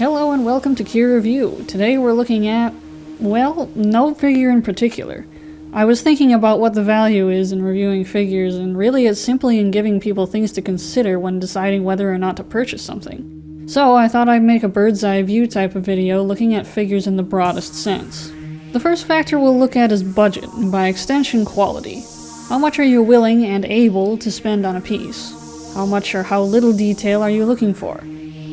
Hello and welcome to KIR Review. Today we're looking at, well, no figure in particular. I was thinking about what the value is in reviewing figures, and really it's simply in giving people things to consider when deciding whether or not to purchase something. So I thought I'd make a bird's eye view type of video looking at figures in the broadest sense. The first factor we'll look at is budget, and by extension quality. How much are you willing and able to spend on a piece? How much or how little detail are you looking for?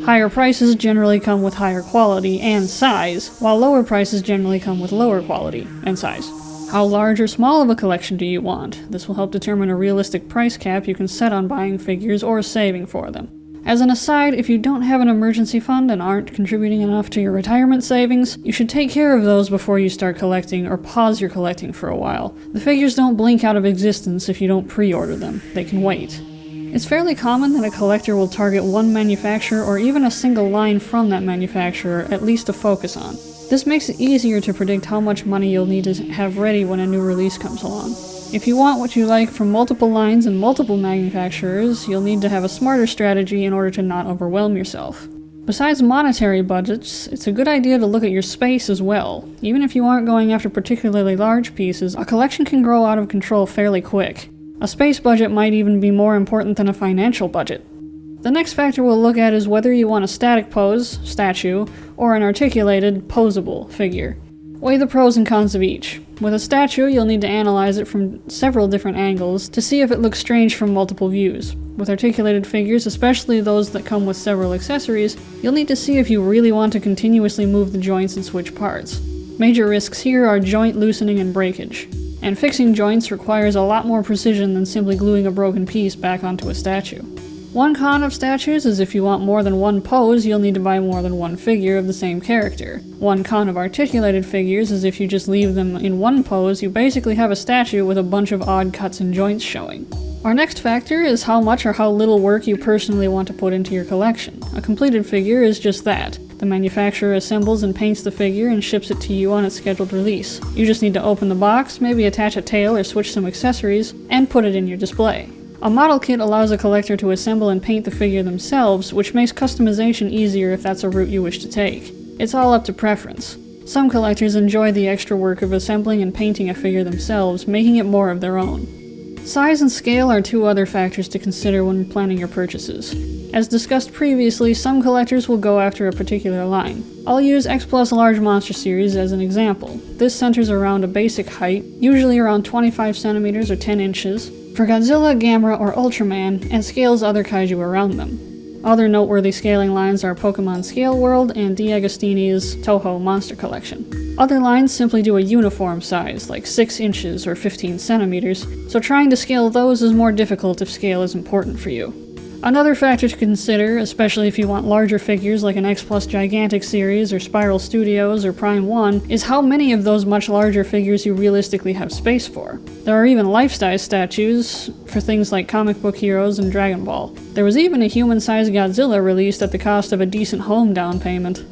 Higher prices generally come with higher quality and size, while lower prices generally come with lower quality and size. How large or small of a collection do you want? This will help determine a realistic price cap you can set on buying figures or saving for them. As an aside, if you don't have an emergency fund and aren't contributing enough to your retirement savings, you should take care of those before you start collecting or pause your collecting for a while. The figures don't blink out of existence if you don't pre-order them. They can wait. It's fairly common that a collector will target one manufacturer or even a single line from that manufacturer, at least to focus on. This makes it easier to predict how much money you'll need to have ready when a new release comes along. If you want what you like from multiple lines and multiple manufacturers, you'll need to have a smarter strategy in order to not overwhelm yourself. Besides monetary budgets, it's a good idea to look at your space as well. Even if you aren't going after particularly large pieces, a collection can grow out of control fairly quick. A space budget might even be more important than a financial budget. The next factor we'll look at is whether you want a static pose, statue, or an articulated, posable figure. Weigh the pros and cons of each. With a statue, you'll need to analyze it from several different angles to see if it looks strange from multiple views. With articulated figures, especially those that come with several accessories, you'll need to see if you really want to continuously move the joints and switch parts. Major risks here are joint loosening and breakage. And fixing joints requires a lot more precision than simply gluing a broken piece back onto a statue. One con of statues is if you want more than one pose, you'll need to buy more than one figure of the same character. One con of articulated figures is if you just leave them in one pose, you basically have a statue with a bunch of odd cuts and joints showing. Our next factor is how much or how little work you personally want to put into your collection. A completed figure is just that. The manufacturer assembles and paints the figure and ships it to you on its scheduled release. You just need to open the box, maybe attach a tail or switch some accessories, and put it in your display. A model kit allows a collector to assemble and paint the figure themselves, which makes customization easier if that's a route you wish to take. It's all up to preference. Some collectors enjoy the extra work of assembling and painting a figure themselves, making it more of their own. Size and scale are two other factors to consider when planning your purchases. As discussed previously, some collectors will go after a particular line. I'll use X Plus Large Monster Series as an example. This centers around a basic height, usually around 25 centimeters or 10 inches, for Godzilla, Gamera, or Ultraman, and scales other kaiju around them. Other noteworthy scaling lines are Pokemon Scale World and D'Agostini's Toho Monster Collection. Other lines simply do a uniform size, like 6 inches or 15 centimeters, so trying to scale those is more difficult if scale is important for you. Another factor to consider, especially if you want larger figures like an X Plus Gigantic series or Spiral Studios or Prime 1, is how many of those much larger figures you realistically have space for. There are even life-size statues for things like comic book heroes and Dragon Ball. There was even a human-sized Godzilla released at the cost of a decent home down payment.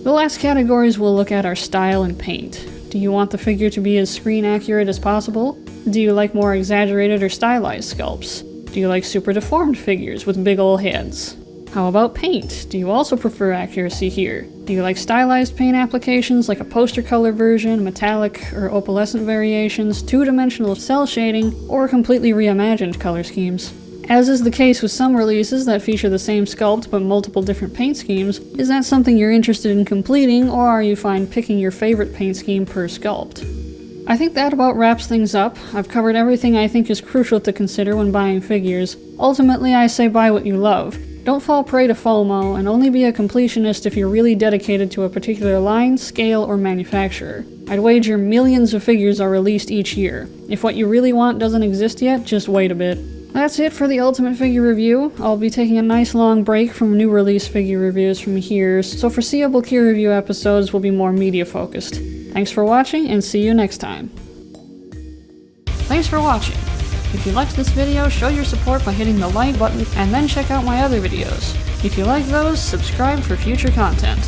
The last categories we'll look at are style and paint. Do you want the figure to be as screen accurate as possible? Do you like more exaggerated or stylized sculpts? Do you like super deformed figures with big ol' heads? How about paint? Do you also prefer accuracy here? Do you like stylized paint applications like a poster color version, metallic or opalescent variations, two-dimensional cell shading, or completely reimagined color schemes? As is the case with some releases that feature the same sculpt but multiple different paint schemes, is that something you're interested in completing, or are you fine picking your favorite paint scheme per sculpt? I think that about wraps things up. I've covered everything I think is crucial to consider when buying figures. Ultimately, I say buy what you love. Don't fall prey to FOMO, and only be a completionist if you're really dedicated to a particular line, scale, or manufacturer. I'd wager millions of figures are released each year. If what you really want doesn't exist yet, just wait a bit. That's it for the Ultimate Figure Review. I'll be taking a nice long break from new release figure reviews from here, so foreseeable KIR Review episodes will be more media focused. Thanks for watching, and see you next time. Thanks for watching. If you liked this video, show your support by hitting the like button, and then check out my other videos. If you like those, subscribe for future content.